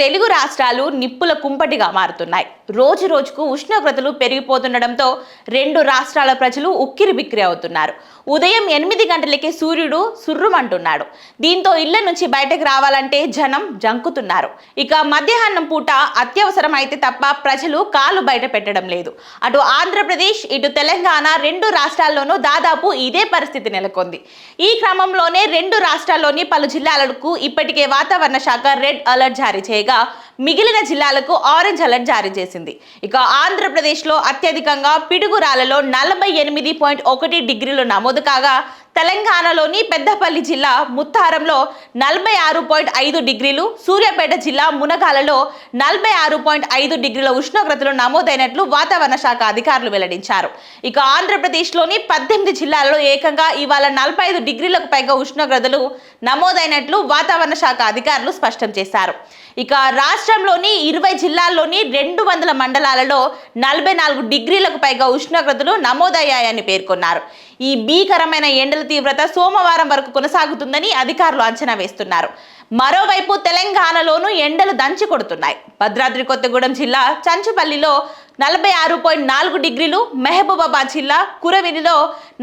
తెలుగు రాష్ట్రాలు నిప్పుల కుంపటిగా మారుతున్నాయి. రోజు రోజుకు ఉష్ణోగ్రతలు పెరిగిపోతుండటంతో రెండు రాష్ట్రాల ప్రజలు ఉక్కిరి బిక్కిరి అవుతున్నారు. ఉదయం 8 గంటలకే సూర్యుడు సుర్రుమంటున్నాడు. దీంతో ఇళ్ల నుంచి బయటకు రావాలంటే జనం జంకుతున్నారు. ఇక మధ్యాహ్నం పూట అత్యవసరం అయితే తప్ప ప్రజలు కాలు బయట పెట్టడం లేదు. అటు ఆంధ్రప్రదేశ్, ఇటు తెలంగాణ రెండు రాష్ట్రాల్లోనూ దాదాపు ఇదే పరిస్థితి నెలకొంది. ఈ క్రమంలోనే రెండు రాష్ట్రాల్లోని పలు జిల్లాలకు ఇప్పటికే వాతావరణ శాఖ రెడ్ అలర్ట్ జారీ చేయగా మిగిలిన జిల్లాలకు ఆరెంజ్ అలర్ట్ జారీ చేసింది. ఇక ఆంధ్రప్రదేశ్లో అత్యధికంగా పిడుగురాలలో 48.1 డిగ్రీలు నమోదు కాగా తెలంగాణలోని పెద్దపల్లి జిల్లా ముత్తారంలో 46.5 డిగ్రీలు, సూర్యాపేట జిల్లా మునగాలలో 46.5 డిగ్రీల ఉష్ణోగ్రతలు నమోదైనట్లు వాతావరణ శాఖ అధికారులు వెల్లడించారు. ఇక ఆంధ్రప్రదేశ్లోని 18 జిల్లాలలో ఏకంగా ఇవాళ 45 డిగ్రీలకు పైగా ఉష్ణోగ్రతలు నమోదైనట్లు వాతావరణ శాఖ అధికారులు స్పష్టం చేశారు. ఇక రాష్ట్రంలోని 20 జిల్లాల్లోని 200 మండలాలలో 44 డిగ్రీలకు పైగా ఉష్ణోగ్రతలు నమోదయ్యాయని పేర్కొన్నారు. ఈ భీకరమైన ఎండల తీవ్రత సోమవారం వరకు కొనసాగుతుందని అధికారులు అంచనా వేస్తున్నారు. మరోవైపు తెలంగాణలోనూ ఎండలు దంచి కొడుతున్నాయి. భద్రాద్రి కొత్తగూడెం జిల్లా చంచుపల్లిలో 46.4 డిగ్రీలు, మహబూబాబాద్ జిల్లా కురవినిలో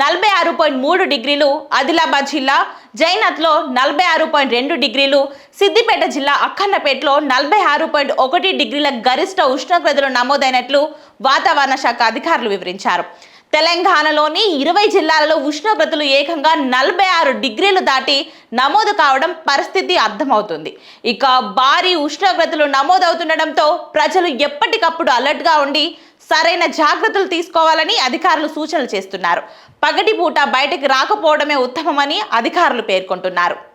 46.3 డిగ్రీలు, ఆదిలాబాద్ జిల్లా జైనత్లో 46.2 డిగ్రీలు, సిద్దిపేట జిల్లా అక్కన్నపేటలో 46.1 డిగ్రీల గరిష్ట ఉష్ణోగ్రతలు నమోదైనట్లు వాతావరణ శాఖ అధికారులు వివరించారు. తెలంగాణలోని 20 జిల్లాలలో ఉష్ణోగ్రతలు ఏకంగా 46 డిగ్రీలు దాటి నమోదు కావడం పరిస్థితి అర్థమవుతుంది. ఇక భారీ ఉష్ణోగ్రతలు నమోదవుతుండటంతో ప్రజలు ఎప్పటికప్పుడు అలర్ట్గా ఉండి సరైన జాగ్రత్తలు తీసుకోవాలని అధికారులు సూచనలు చేస్తున్నారు. పగటిపూట బయటకు రాకపోవడమే ఉత్తమమని అధికారులు పేర్కొంటున్నారు.